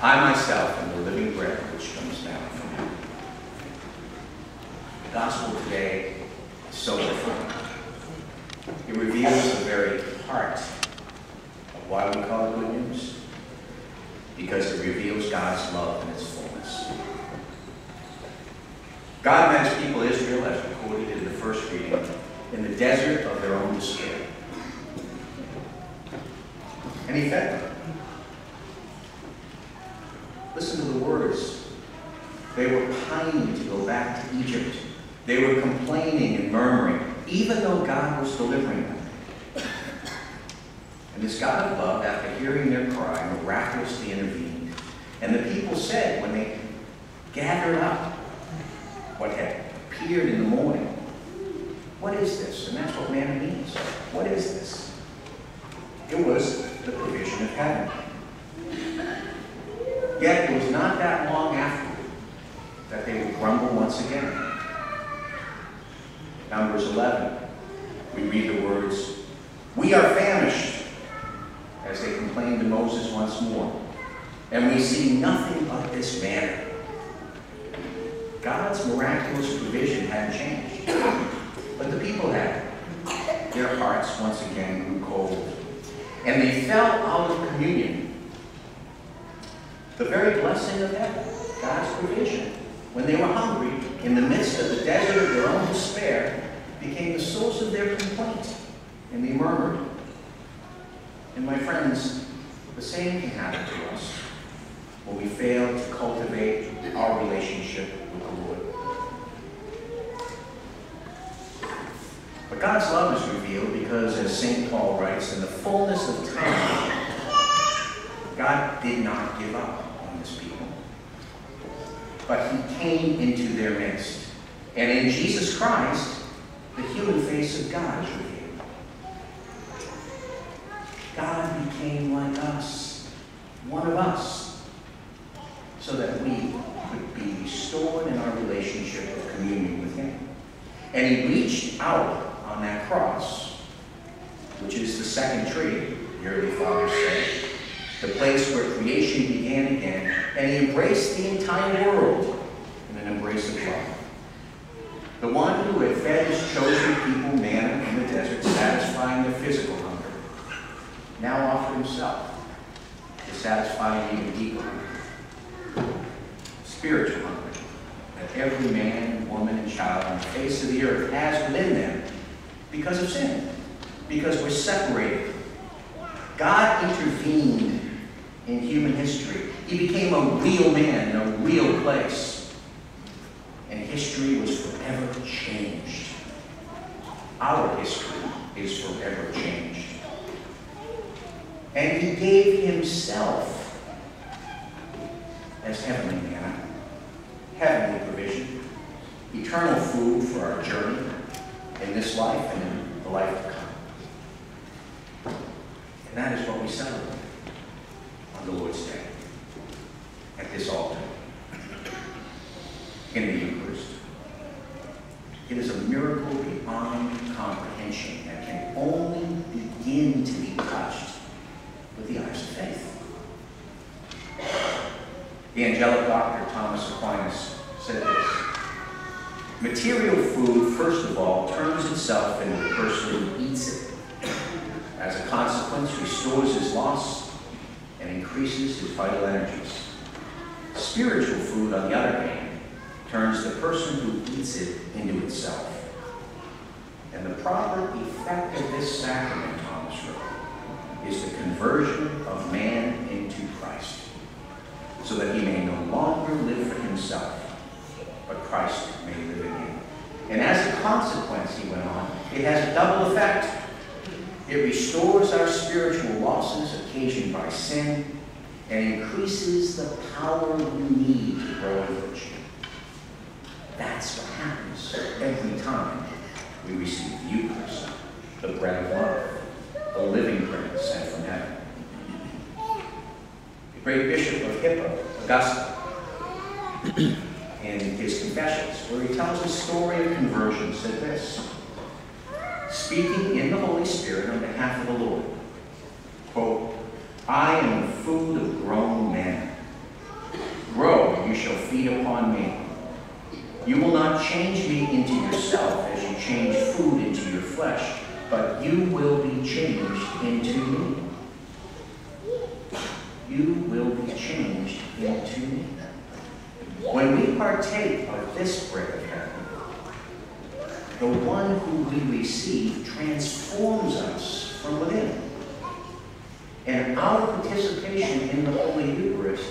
I myself am the living bread which comes down from heaven. The gospel today is so profound. It reveals the very heart of why we call it good news. Because it reveals God's love in its fullness. God met his people Israel, as recorded in the first reading, in the desert of their own despair. And he fed them. Listen to the words. They were pining to go back to Egypt. They were complaining and murmuring, even though God was delivering them. And this God of love, after hearing their cry, miraculously intervened. And the people said, when they gathered up what had appeared in the morning, "What is this?" And that's what manna means. What is this? It was the provision of heaven. Yet it was not that long afterward that they would grumble once again. Numbers 11, we read the words, "We are famished," as they complained to Moses once more, "and we see nothing but this manna." God's miraculous provision hadn't changed, but the people had. Their hearts once again grew cold, and they fell out of communion. The very blessing of heaven, God's provision, when they were hungry, in the midst of the desert of their own despair, became the source of their complaint, and they murmured. And my friends, the same can happen to us when we fail to cultivate our relationship with the Lord. But God's love is revealed because, as St. Paul writes, in the fullness of time, God did not give up on his people, but he came into their midst. And in Jesus Christ, the human face of God is revealed. God became like us, one of us, so that we could be restored in our relationship of communion with him. And he reached out on that cross, which is the second tree, the early fathers say, the place where creation began again, and he embraced the entire world in an embrace of love. The one who had fed his chosen people manna in the desert, satisfying their physical hunger, now offered himself to satisfy an even deeper hunger, spiritual hunger, that every man, woman, and child on the face of the earth has within them because of sin, because we're separated. God intervened in human history. He became a real man in a real place, and history was forever changed. Our history is forever changed. And he gave himself as heavenly manna, heavenly provision, eternal food for our journey in this life and in the life to come. And that is what we celebrate on the Lord's Day at this altar in the Eucharist. It is a miracle beyond comprehension that can only begin to be touched with the eyes of faith. The angelic doctor Thomas Aquinas said this: material food, first of all, turns itself into the person who eats it. As a consequence, restores his loss and increases his vital energies. Spiritual food, on the other hand, turns the person who eats it into itself. And the proper effect of this sacrament, Thomas wrote, is the conversion of man into Christ, so that he may no longer live for himself, but Christ may live in him. And as a consequence, he went on, it has a double effect. It restores our spiritual losses occasioned by sin and increases the power we need to grow in virtue. That's what happens every time we receive the Eucharist, the bread of life, the living bread sent from heaven. The great Bishop of Hippo, Augustine, in his Confessions, where he tells his story of conversion, said this, speaking in the Holy Spirit on behalf of the Lord, quote, I am the food of grown men, Grow, you shall feed upon me. You will not change me into yourself as you change food into your flesh, but you will be changed into me. You will be changed into me. When we partake of this bread of heaven, the one who we receive transforms us from within. And our participation in the Holy Eucharist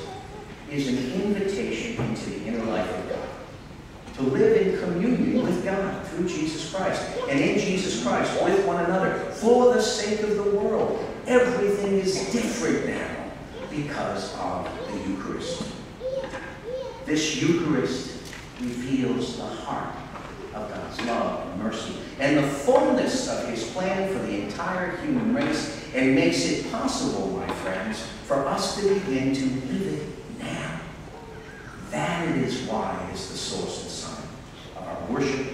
is an invitation into the inner life of God, to live in communion with God through Jesus Christ, and in Jesus Christ with one another, for the sake of the world. Everything is different now because of the Eucharist. This Eucharist reveals the heart of God's love and mercy and the fullness of his plan for the entire human race, and makes it possible, my friends, for us to begin to live it now. That is why it is the source and sign of our worship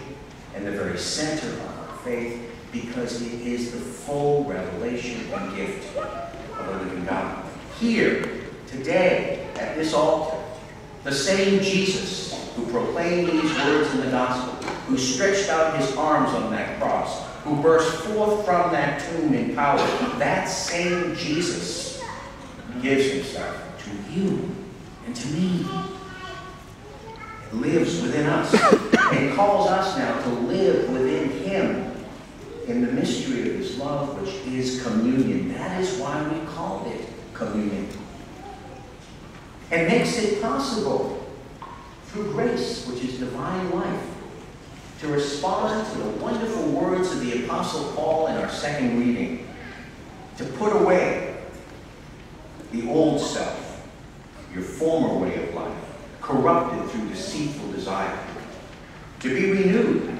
and the very center of our faith, because it is the full revelation and gift of a living God. Here, today, at this altar, the same Jesus who proclaimed these words in the gospel, who stretched out his arms on that cross, who burst forth from that tomb in power, that same Jesus gives himself to you and to me. It lives within us and calls us now to live within him in the mystery of his love, which is communion. That is why we call it communion. And makes it possible through grace, which is divine life, to respond to the wonderful words of the Apostle Paul in our second reading, to put away the old self, your former way of life, corrupted through deceitful desire, to be renewed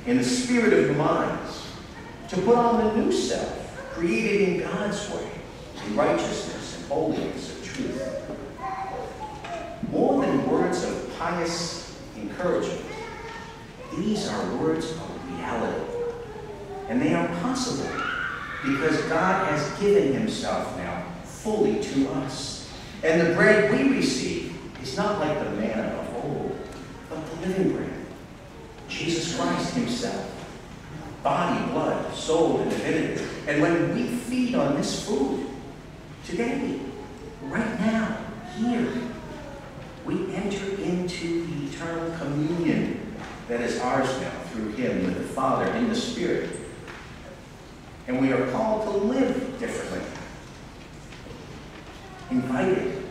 in the spirit of your minds, to put on the new self, created in God's way, in righteousness and holiness and truth. More than words of pious encouragement, these are words of reality. And they are possible because God has given himself now fully to us. And the bread we receive is not like the manna of old, but the living bread. Jesus Christ himself, body, blood, soul, and divinity. And when we feed on this food, today, right now, here, we enter into the eternal communion that is ours now through him with the Father in the Spirit. And we are called to live differently, invited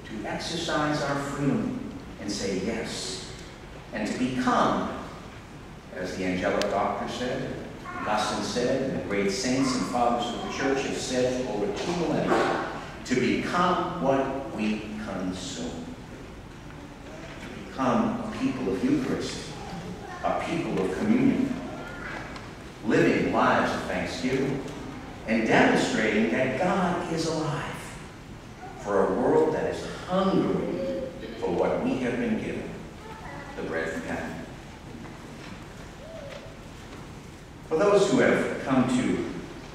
to exercise our freedom and say yes, and to become, as the angelic doctor said, Augustine said, and the great saints and fathers of the church have said for over 2 millennia, to become what we consume. To become a people of Eucharist, a people of communion, living lives of thanksgiving, and demonstrating that God is alive for a world that is hungry for what we have been given, the bread from heaven. For those who have come to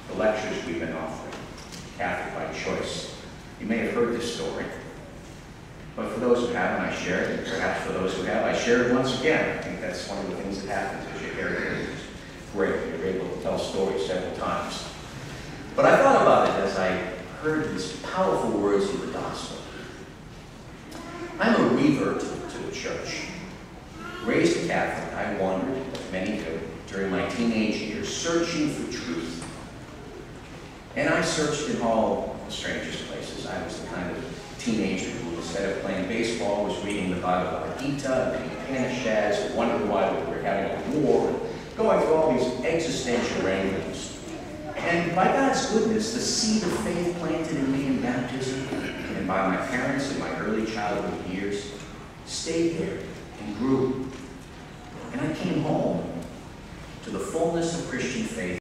the lectures we've been offering, Catholic by Choice, you may have heard this story. But for those who haven't, I share it. And perhaps for those who have, I share it once again. I think that's one of the things that happens as you hear it. It's great. You're able to tell stories several times. But I thought about it as I heard these powerful words of the gospel. I'm a revert to the church. Raised a Catholic, I wandered, as many do, during my teenage years, searching for truth. And I searched in all the strangest places. I was the kind of teenager who, instead of playing baseball, was reading the Bhagavad Gita and Upanishads, wondering why we were having a war, and going through all these existential wranglings. And by God's goodness, the seed of faith planted in me in baptism, and by my parents in my early childhood years, stayed there and grew. And I came home to the fullness of Christian faith